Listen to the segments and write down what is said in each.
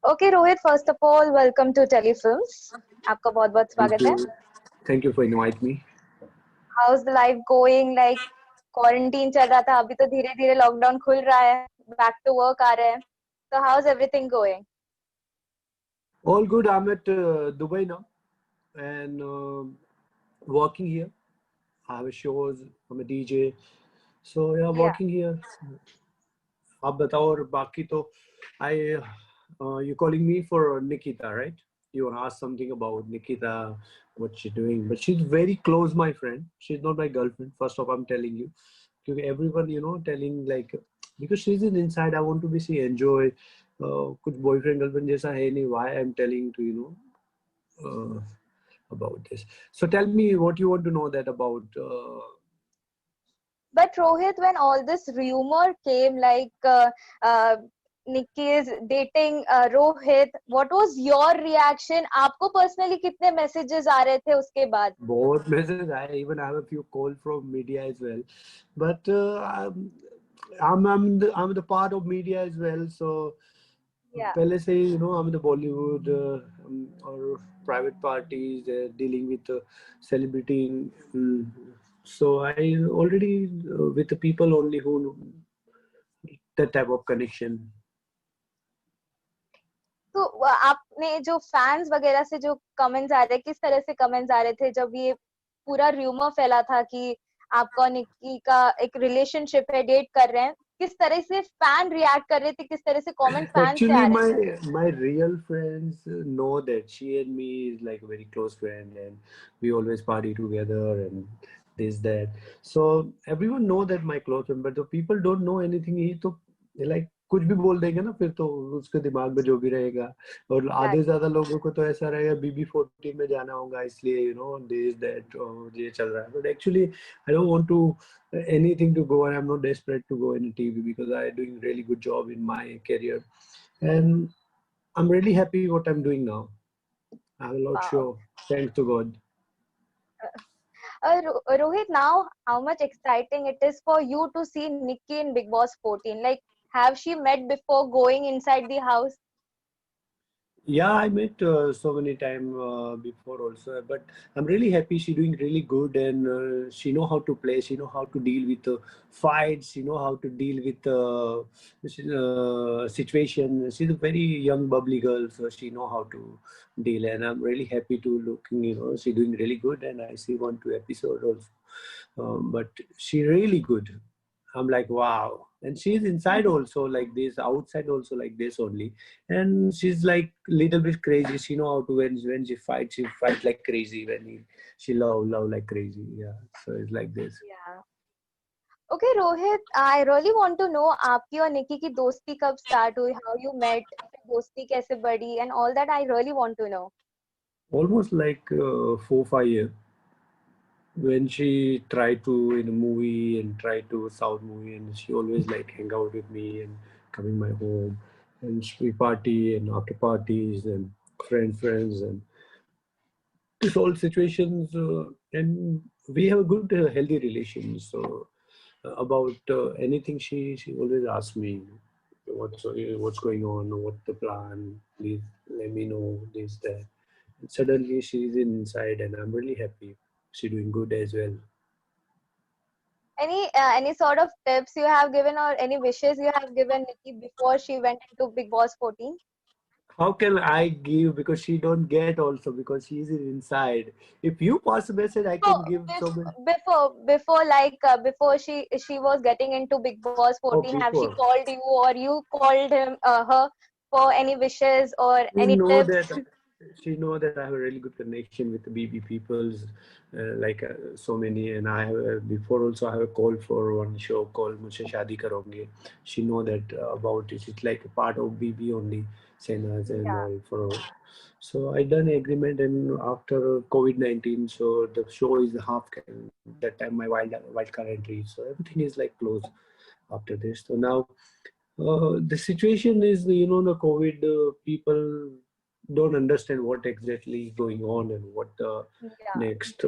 Okay, Rohit, first of all, welcome to Telefilms. आपका बहुत बहुत Thank स्वागत है. you. Thank you for inviting me. How's the life going? Like quarantine चल रहा था, अभी तो धीरे धीरे लॉकडाउन खुल रहा है, back to work आ रहे हैं. So how's everything going? All good. I'm at Dubai now and working here. I have shows. I'm a DJ. So yeah, Yeah. working here. आप बताओ और बाकी तो I you calling me for Nikita, right? You want to ask something about Nikita, what she's doing, but she's very close, my friend. She's not my girlfriend. First off, I'm telling you, because everyone, telling like because she's in inside. I want to be see enjoy. कुछ boyfriend girlfriend जैसा है नहीं. Why I'm telling to about this. So tell me what you want to know that about. But Rohit, when all this rumor came, like Nikki is dating Rohit, what was your reaction? आपको personally कितने messages आ रहे थे उसके बाद? Both messages. I even have a few calls from media as well, but I'm the part of media as well. So Yeah. पहले से I'm in the Bollywood or private parties dealing with celebrity. So I already with the people only who that type of connection. तो आपने जो fans वगैरह से जो comments आ रहे, किस तरह से कमेंट्स आ रहे थे जब ये पूरा र्यूमर फैला था कि आपका और निक्की का एक रिलेशनशिप है, डेट कर रहे हैं, किस तरह से फैन रिएक्ट कर रहे थे, किस तरह से कमेंट फैंस से आ Actually, रहे थे? my real friends know that she and me is like a very close friend, and we always party together and this that. So everyone know that my close friend, but the people don't know anything. ही तो like कुछ भी बोल देंगे ना फिर तो उसके दिमाग में जो भी रहेगा और आधे से ज्यादा लोगों को तो ऐसा रहेगा BB14 में जाना होगा इसलिए this that ये चल रहा है. But actually I don't want to anything to go and I'm not desperate to go in TV because I'm doing really good job in my career and I'm really happy what I'm doing now. I have a lot Wow. show, thanks to God. Rohit, now how much exciting it is for you to see Nikki in Big Boss 14. Like, have she met before going inside the house? Yeah, I met so many time before also, but I'm really happy. She doing really good, and she know how to play. She know how to deal with fights. She know how to deal with situation. She's a very young, bubbly girl, so she know how to deal. And I'm really happy to looking. She doing really good, and I see 1 2 episode also. But she really good. I'm like wow, and she's inside also like this, outside also like this only, and she's like little bit crazy. She know how to when she fight like crazy. She love like crazy. Yeah, so it's like this. Yeah. Okay, Rohit, I really want to know आपकी और निकी की दोस्ती कब start हुई, how you met, दोस्ती कैसे बढ़ी, and all that I really want to know. Almost like 4 5 years when she tried to in a movie and try to South movie, and she always like hang out with me and coming my home, and we party and after parties and friends and this all situations and we have a good healthy relation. So about anything she always asks me what's going on, what's the plan, please let me know this that. And suddenly she's inside and I'm really happy she's doing good as well. Any sort of tips you have given or any wishes you have given Nikki before she went into Big Boss 14? How can I give because she don't get also because she's inside. If you pass a message I So can give so many. before she was getting into Big Boss Oh, 14, have she before called you or you called her for any wishes or she any know tips? that she know that I have a really good connection with the BB peoples, like so many, and I have before also I have a call for one show called Mujhse Shaadi Karoge. She know that about it. It's like a part of BB only, Senas and Yeah. all for. So I done agreement, and after COVID-19, so the show is half. That time my wild card entry, so everything is like closed after this. So now the situation is, the COVID people don't understand what exactly is going on and what Yeah. next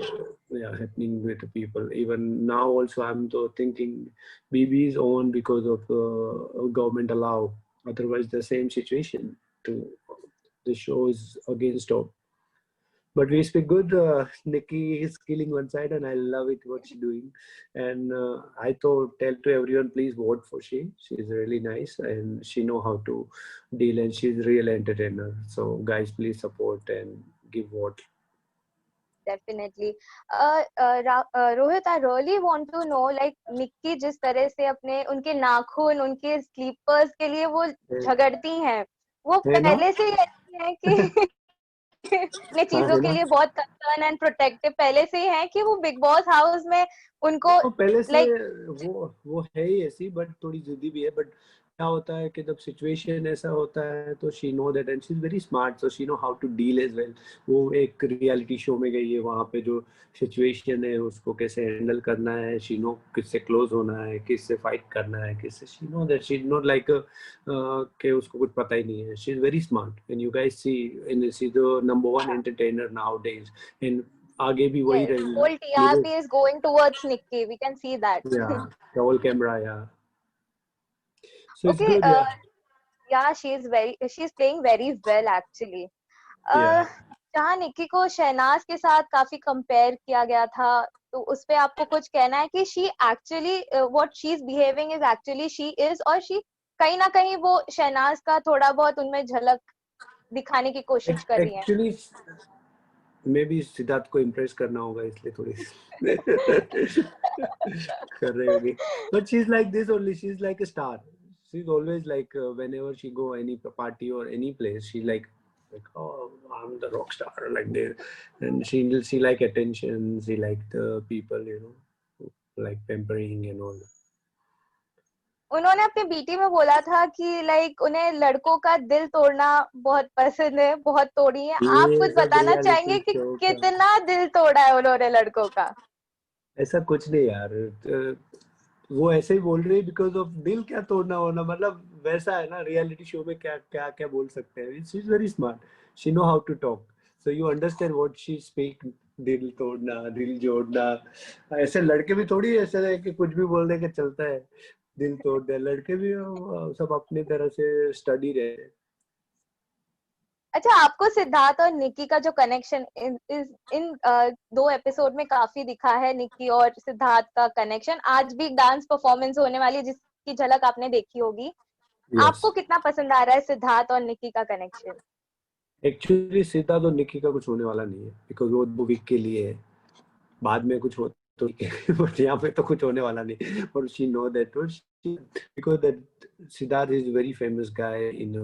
yeah, happening with the people. Even now also I'm thinking BB is on because of government allow. Otherwise the same situation to the show is again stopped. But we speak good. Nikki is killing one side, and I love it what she's doing. And I thought tell to everyone, please vote for she. She's really nice, and she know how to deal, and she's real entertainer. So guys, please support and give vote. Definitely. Rohit, I really want to know, like Nikki जिस तरह से अपने उनके नाखून, उनके slippers के लिए वो झगड़ती हैं, वो है ना? पहले से ही ऐसी हैं कि अपने हाँ, चीजों है के ना? लिए बहुत कंसर्न एंड प्रोटेक्टिव पहले से ही हैं कि वो बिग बॉस हाउस में उनको तो पहले से लाइक वो है ही ऐसी, बट थोड़ी जिद्दी भी है। बट क्या होता है कि जब सिचुएशन ऐसा होता है तो she know that, and she is very smart, so she know how to deal as well. वो एक रियलिटी शो में गई है, वहाँ पे जो सिचुएशन है उसको कैसे हैंडल करना है, शी नो किससे क्लोज होना है, किससे फाइट करना है, किससे, she know that, she not like कि उसको कुछ पता ही नहीं है। She is very smart and you guys see, in she the number one entertainer nowadays, and आगे भी वही yes, रहेगी। whole TRP is going towards Nikki. We can see that. Yeah, the whole camera, yeah. So it's Okay, good, yeah. yeah, she's playing very well actually. Yeah. जहाँ निक्की को शहनाज के साथ काफी compare किया गया था, तो उस पे आपको कुछ कहना है कि she actually what she is behaving is actually she is, और शी कहीं ना कहीं वो शहनाज का थोड़ा बहुत उनमें झलक दिखाने की कोशिश कर रही है? Actually, मे बी सिद्धार्थ को इम्प्रेस करना होगा इसलिए थोड़ी कर रही होगी, but she's like this only, she's like a star. She's always like whenever she go any party or any place, she like oh, I'm the rock star like this, and she like attention, she like the people, you know, like pampering and all. उन्होंने अपने BT में बोला था कि like उन्हें लड़कों का दिल तोड़ना बहुत पसंद है, बहुत तोड़ी है। आप ये कुछ सब बताना रियलिटी चाहेंगे कि शो का, कितना दिल तोड़ा है उन्होंने लड़कों का? ऐसा कुछ नहीं यार। वो ऐसे ही बोल रही है बिकॉज ऑफ दिल क्या तोड़ना होना, मतलब वैसा है ना, रियलिटी शो में क्या क्या क्या बोल सकते हैं। She is very smart, she know how to talk, so you understand what she speak. दिल तोड़ना, दिल जोड़ना, ऐसे लड़के भी थोड़ी ऐसे है कि कुछ भी बोल दे के चलता है, दिल तोड़ दे। लड़के भी सब अपनी तरह से स्टडी रहे। अच्छा, आपको सिद्धार्थ और निक्की का जो कनेक्शन इन दो एपिसोड में काफी दिखा है, निक्की और सिद्धार्थ का कनेक्शन। आज भी डांस परफॉर्मेंस होने वाली है जिसकी झलक आपने देखी होगी। यस, आपको कितना पसंद आ रहा है सिद्धार्थ और निक्की का कनेक्शन? एक्चुअली सिद्धार्थ और निक्की का कुछ होने वाला नहीं है, बिकॉज वो वीक के लिए है। बाद में कुछ हो तो बट यहाँ पे तो कुछ होने वाला नहीं। और she know that, or she, because that Siddharth is a very famous guy in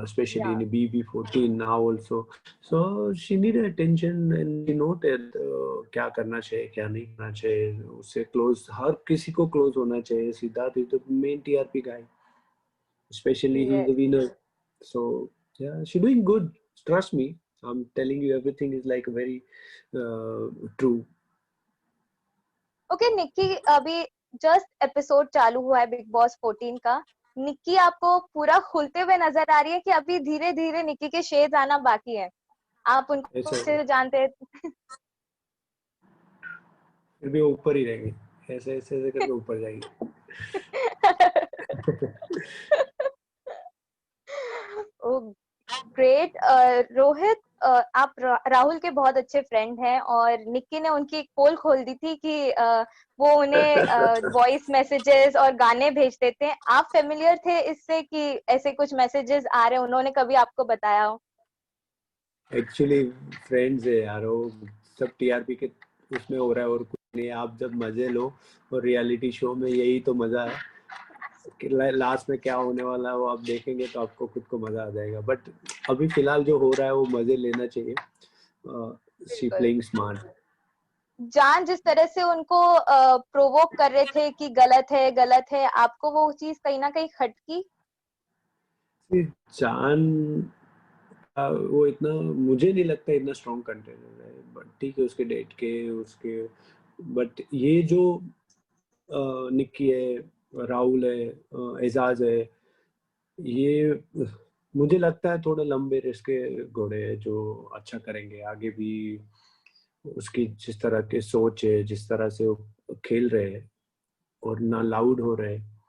especially या in BB14 now also, so she needed attention and she know that क्या करना चाहिए क्या नहीं करना चाहिए, उससे क्लोज हर किसी को क्लोज होना चाहिए। Siddharth is the main TRP guy, especially he's the winner, so yeah, she doing good, trust me, I'm telling you everything is like very true. Okay Nikki, अभी जस्ट एपिसोड चालू हुआ है बिग बॉस 14 का। निक्की आपको पूरा खुलते हुए नजर आ रही है कि अभी धीरे धीरे निक्की के शेड्स आना बाकी है? आप उनको ऐसा अच्छे से जानते हैं। फिर भी वो ऊपर ही रहेंगे, ऐसे ऐसे ऐसे करके ऊपर जाएंगे। ओ ग्रेट। रोहित, आप राहुल के बहुत अच्छे फ्रेंड हैं, और निक्की ने उनकी एक पोल खोल दी थी कि वो उन्हें वॉइस मैसेजेस और गाने भेजते थे। आप फेमिलियर थे इससे कि ऐसे कुछ मैसेजेस आ रहे हैं, उन्होंने कभी आपको बताया हो? एक्चुअली फ्रेंड्स है यार, वो सब टीआरपी के उसमें हो रहा है और कुछ नहीं। आप जब मजे लो, और रियलिटी शो में यही तो मजा है कि लास्ट में क्या होने वाला है वो आप देखेंगे तो आपको खुद को मजा आ जाएगा। बट अभी फिलहाल जो हो रहा है वो मजे लेना चाहिए। शी बिल्कुल। Playing smart. जान जिस तरह से उनको प्रोवोक कर रहे थे कि गलत है गलत है, आपको वो चीज कहीं ना कहीं खटकी? जान वो इतना मुझे नहीं लगता इतना स्ट्रॉन्ग कंटेनर है, बट ठीक है उसके डेट के उसके। बट ये जो निक्की है, राहुल है, एजाज है, ये मुझे लगता है थोड़ा लंबे रेस के घोड़े हैं जो अच्छा करेंगे आगे भी। उसकी जिस तरह की सोच है, जिस तरह से वो खेल रहे हैं और ना लाउड हो रहे हैं,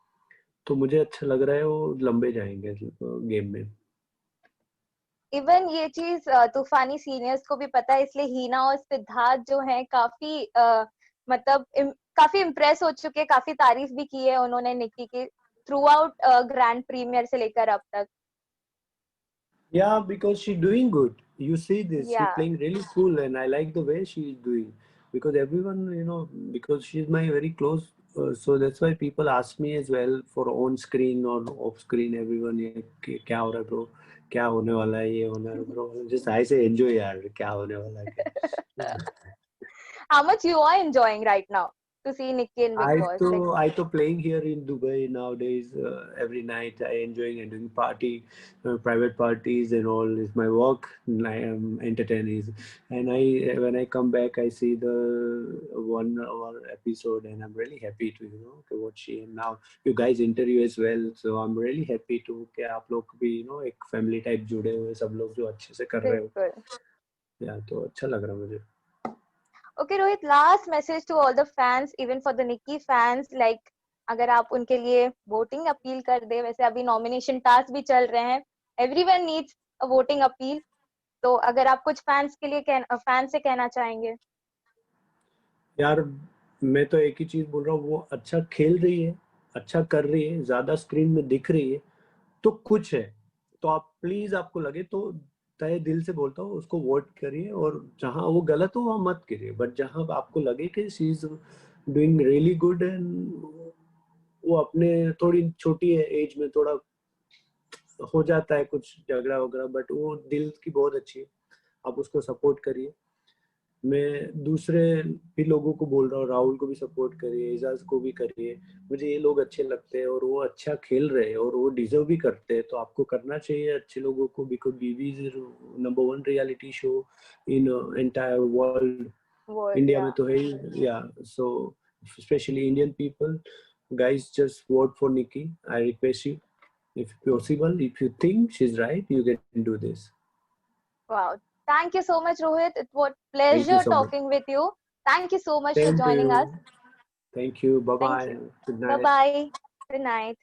तो मुझे अच्छा लग रहा है वो लंबे जाएंगे गेम में। इवन ये चीज तूफानी सीनियर्स को भी पता है, इसलिए हीना और सिद्धार्थ जो हैं काफी मतलब काफी इम्प्रेस हो चुके हैं, काफी तारीफ भी की है उन्होंने निक्की की थ्रू आउट ग्रैंड प्रीमियर से लेकर अब तक. Yeah, because she's doing good. You see this, she's या playing really cool, and I like the way she's doing. Because everyone, because she's my very close, so that's why people ask me as well for on screen or off screen. Everyone, ये क्या हो रहा है bro? क्या होने वाला है? ये होना है bro? Just I say enjoy यार, क्या होने वाला है क्या? how much you are enjoying right now to see Nikki in Big Boss? Like, I to playing here in Dubai nowadays. Every night I enjoying and doing party, private parties and all is my work. I am entertaining, and I when I come back I see the 1 hour episode and I'm really happy to to watch it. And now you guys interview as well, so I'm really happy to कि आप लोग भी एक family type जुड़े हुए सब लोग जो अच्छे से कर रहे हो. बिल्कुल. या तो अच्छा लग रहा मुझे. Okay, Rohit, last message to all the fans, even for the Nikki fans, like अगर आप उनके लिए वोटिंग अपील कर दे, वैसे अभी नॉमिनेशन टास्क भी चल रहे हैं, everyone needs a voting appeal, तो अगर आप कुछ फैंस के लिए फैन से कहना चाहेंगे. यार मैं तो एक ही चीज बोल रहा हूँ, वो अच्छा खेल रही है, अच्छा कर रही है, ज्यादा स्क्रीन में दिख रही है तो कुछ है, तो आप प्लीज आपको लगे तो तहे दिल से बोलता हूँ उसको वोट करिए, और जहां वो गलत हो वहां मत करिए, बट जहां आपको लगे कि she is doing really good and वो अपने थोड़ी छोटी है एज में थोड़ा हो जाता है कुछ झगड़ा वगैरह, बट वो दिल की बहुत अच्छी है, आप उसको सपोर्ट करिए. मैं दूसरे भी लोगों को बोल रहा हूँ, राहुल को भी सपोर्ट करिए, एजाज को भी करिए, मुझे ये लोग अच्छे लगते हैं और वो अच्छा खेल रहे हैं और वो डिजर्व भी करते हैं, तो आपको करना चाहिए अच्छे लोगों को, बिकॉज बीवी is number 1 reality show in entire world. World, India या में तो है ही, या so specially Indian people, guys just vote for Nikki. I request you, if possible, if you think she's right, you can do this. wow. Thank you so much, Rohit. It was Thank you pleasure so much. talking with you. Thank you so much for Thank joining us. you. Thank you. Bye Thank bye. you. Good Bye night. bye. Good night.